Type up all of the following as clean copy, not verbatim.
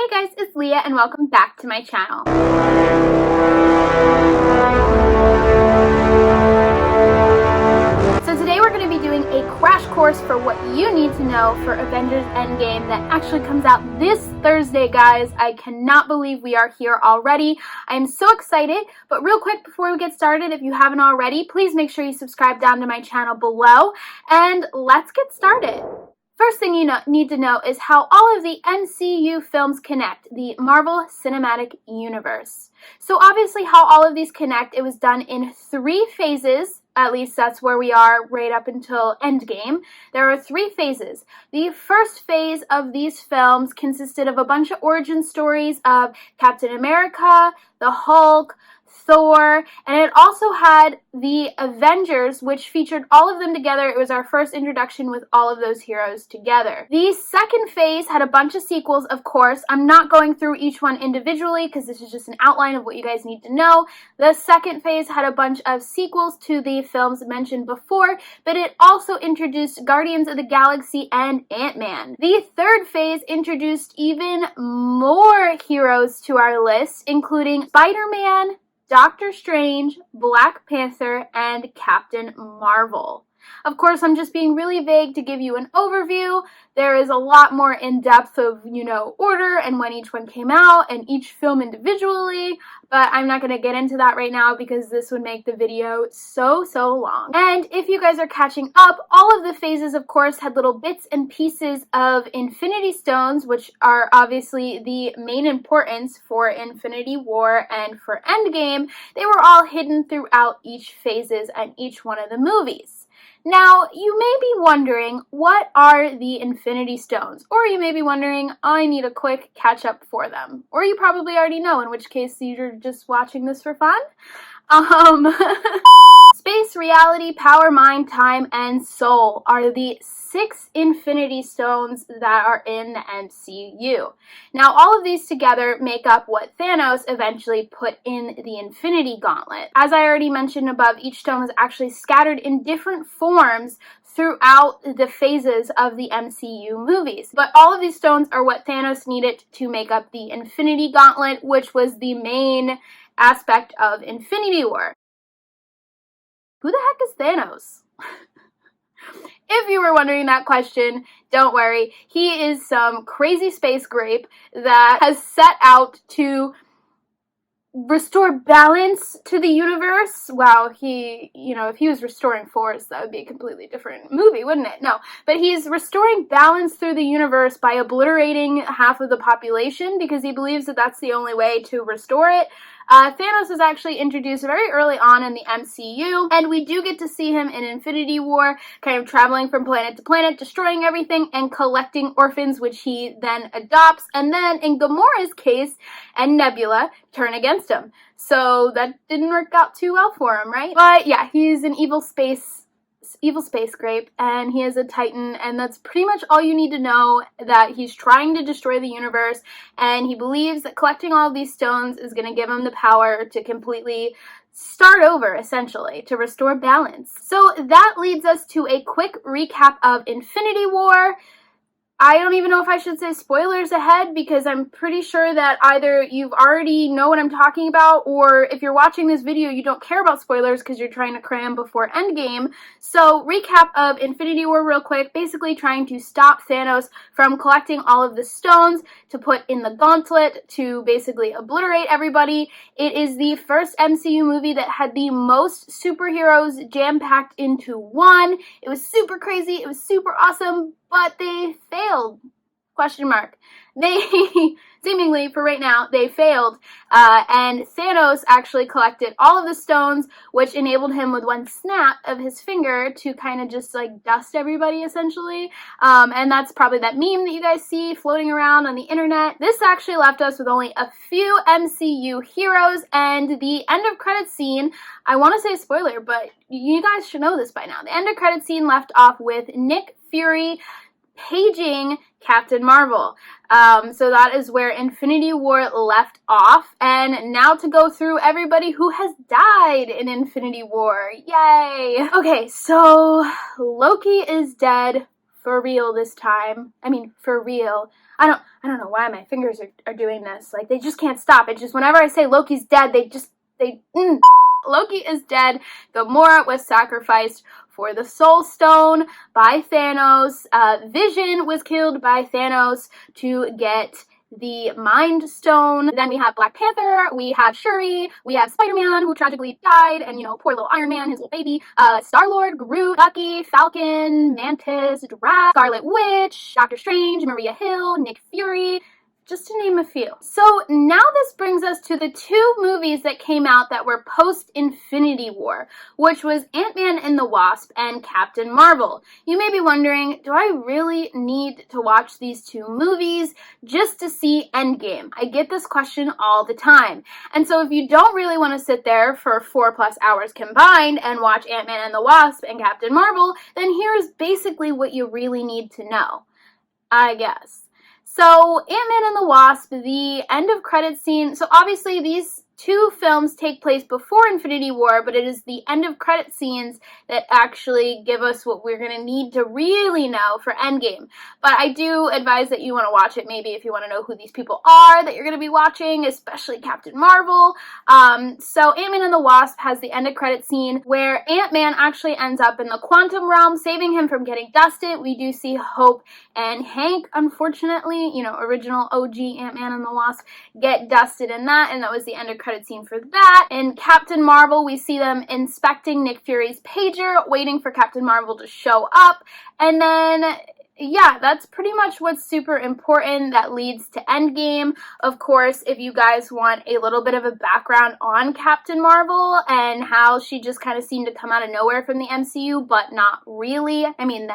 Hey guys, it's Leah and welcome back to my channel. So today we're going to be doing a crash course for what you need to know for Avengers Endgame that actually comes out this Thursday, guys. I cannot believe we are here already. I am so excited, but real quick before we get started, if you haven't already, please make sure you subscribe down to my channel below, and let's get started. First thing you need to know is how all of the MCU films connect, the Marvel Cinematic Universe. So obviously how all of these connect, it was done in 3 phases. At least that's where we are right up until Endgame. There are 3 phases. The first phase of these films consisted of a bunch of origin stories of Captain America, the Hulk, Thor, and it also had the Avengers, which featured all of them together. It was our first introduction with all of those heroes together. The second phase had a bunch of sequels, of course. I'm not going through each one individually because this is just an outline of what you guys need to know. The second phase had a bunch of sequels to the films mentioned before, but it also introduced Guardians of the Galaxy and Ant-Man. The third phase introduced even more heroes to our list, including Spider-Man, Doctor Strange, Black Panther, and Captain Marvel. Of course, I'm just being really vague to give you an overview. There is a lot more in depth of, order and when each one came out and each film individually, but I'm not going to get into that right now because this would make the video so long. And if you guys are catching up, all of the phases, of course, had little bits and pieces of Infinity Stones, which are obviously the main importance for Infinity War and for Endgame. They were all hidden throughout each phases and each one of the movies. Now, you may be wondering, what are the Infinity Stones? Or you may be wondering, I need a quick catch-up for them. Or you probably already know, in which case you're just watching this for fun. Space, reality, power, mind, time, and soul are the 6 Infinity Stones that are in the MCU. Now, all of these together make up what Thanos eventually put in the Infinity Gauntlet. As I already mentioned above, each stone was actually scattered in different forms throughout the phases of the MCU movies. But all of these stones are what Thanos needed to make up the Infinity Gauntlet, which was the main aspect of Infinity War. Who the heck is Thanos? If you were wondering that question, don't worry. He is some crazy space grape that has set out to restore balance to the universe. Wow, if he was restoring force, that would be a completely different movie, wouldn't it? No, but he's restoring balance through the universe by obliterating half of the population because he believes that that's the only way to restore it. Thanos was actually introduced very early on in the MCU, and we do get to see him in Infinity War, kind of traveling from planet to planet, destroying everything, and collecting orphans, which he then adopts, and then, in Gamora's case, and Nebula turn against him. So that didn't work out too well for him, right? But yeah, he's an evil space grape, and he is a Titan, and that's pretty much all you need to know, that he's trying to destroy the universe, and he believes that collecting all of these stones is going to give him the power to completely start over, essentially, to restore balance. So that leads us to a quick recap of Infinity War. I don't even know if I should say spoilers ahead because I'm pretty sure that either you've already know what I'm talking about, or if you're watching this video you don't care about spoilers because you're trying to cram before Endgame. So recap of Infinity War real quick, basically trying to stop Thanos from collecting all of the stones to put in the Gauntlet to basically obliterate everybody. It is the first MCU movie that had the most superheroes jam-packed into one. It was super crazy, it was super awesome, but they failed, question mark. They, seemingly for right now, they failed, and Thanos actually collected all of the stones, which enabled him with one snap of his finger to kind of just like dust everybody, essentially, and that's probably that meme that you guys see floating around on the internet. This actually left us with only a few MCU heroes, and the end of credits scene, I want to say spoiler, but you guys should know this by now. The end of credits scene left off with Nick Fury paging Captain Marvel. So that is where Infinity War left off. And now to go through everybody who has died in Infinity War. Yay! Okay, so Loki is dead for real this time. I mean, for real. I don't know why my fingers are doing this. Like, they just can't stop. It's just whenever I say Loki's dead, Loki is dead. Gamora was sacrificed for the Soul Stone by Thanos. Vision was killed by Thanos to get the Mind Stone. Then we have Black Panther, we have Shuri, we have Spider-Man, who tragically died, and, you know, poor little Iron Man, his little baby, Star-Lord, Groot, Bucky, Falcon, Mantis, Drax, Scarlet Witch, Doctor Strange, Maria Hill, Nick Fury, just to name a few. So now this brings us to the two movies that came out that were post-Infinity War, which was Ant-Man and the Wasp and Captain Marvel. You may be wondering, do I really need to watch these two movies just to see Endgame? I get this question all the time. And so if you don't really want to sit there for 4+ hours combined and watch Ant-Man and the Wasp and Captain Marvel, then here's basically what you really need to know, I guess. So, Ant-Man and the Wasp, the end of credits scene. So obviously these two films take place before Infinity War, but it is the end of credit scenes that actually give us what we're going to need to really know for Endgame. But I do advise that you want to watch it maybe if you want to know who these people are that you're going to be watching, especially Captain Marvel. So Ant-Man and the Wasp has the end of credit scene where Ant-Man actually ends up in the quantum realm, saving him from getting dusted. We do see Hope and Hank, unfortunately, you know, original OG Ant-Man and the Wasp, get dusted in that, and that was the end of credit scene for that. In Captain Marvel, we see them inspecting Nick Fury's pager, waiting for Captain Marvel to show up, and then yeah, that's pretty much what's super important that leads to Endgame. Of course, if you guys want a little bit of a background on Captain Marvel and how she just kind of seemed to come out of nowhere from the MCU, but not really. I mean, the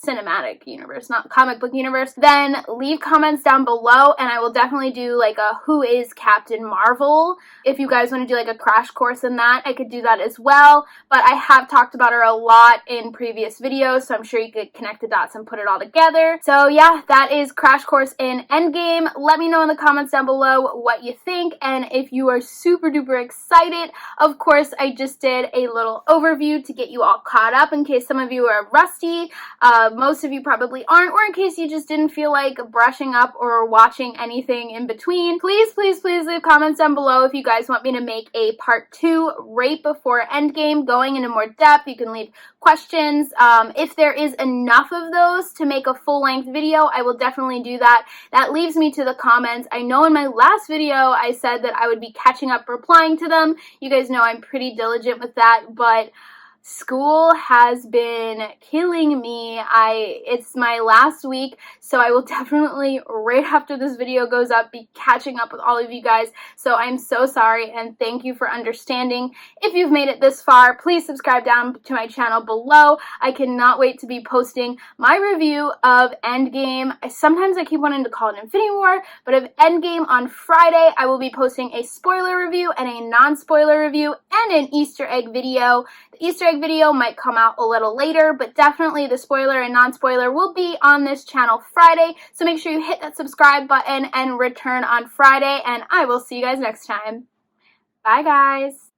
cinematic universe, not comic book universe. Then leave comments down below, and I will definitely do like a who is Captain Marvel. If you guys want to do like a crash course in that, I could do that as well. But I have talked about her a lot in previous videos, so I'm sure you could connect the dots and put it all together. So yeah, that is Crash Course in Endgame. Let me know in the comments down below what you think, and if you are super duper excited. Of course, I just did a little overview to get you all caught up in case some of you are rusty. Most of you probably aren't, or in case you just didn't feel like brushing up or watching anything in between. Please, please, please leave comments down below if you guys want me to make a part 2 right before Endgame, going into more depth. You can leave questions. If there is enough of those to make a full-length video, I will definitely do that. That leaves me to the comments. I know in my last video I said that I would be catching up replying to them. You guys know I'm pretty diligent with that, but school has been killing me. It's my last week, so I will definitely, right after this video goes up, be catching up with all of you guys. So I'm so sorry, and thank you for understanding. If you've made it this far, please subscribe down to my channel below. I cannot wait to be posting my review of Endgame. Sometimes I keep wanting to call it Infinity War, but of Endgame on Friday, I will be posting a spoiler review and a non-spoiler review and an Easter egg video. The Easter egg video might come out a little later, but definitely the spoiler and non-spoiler will be on this channel Friday, so make sure you hit that subscribe button and return on Friday, and I will see you guys next time. Bye, guys.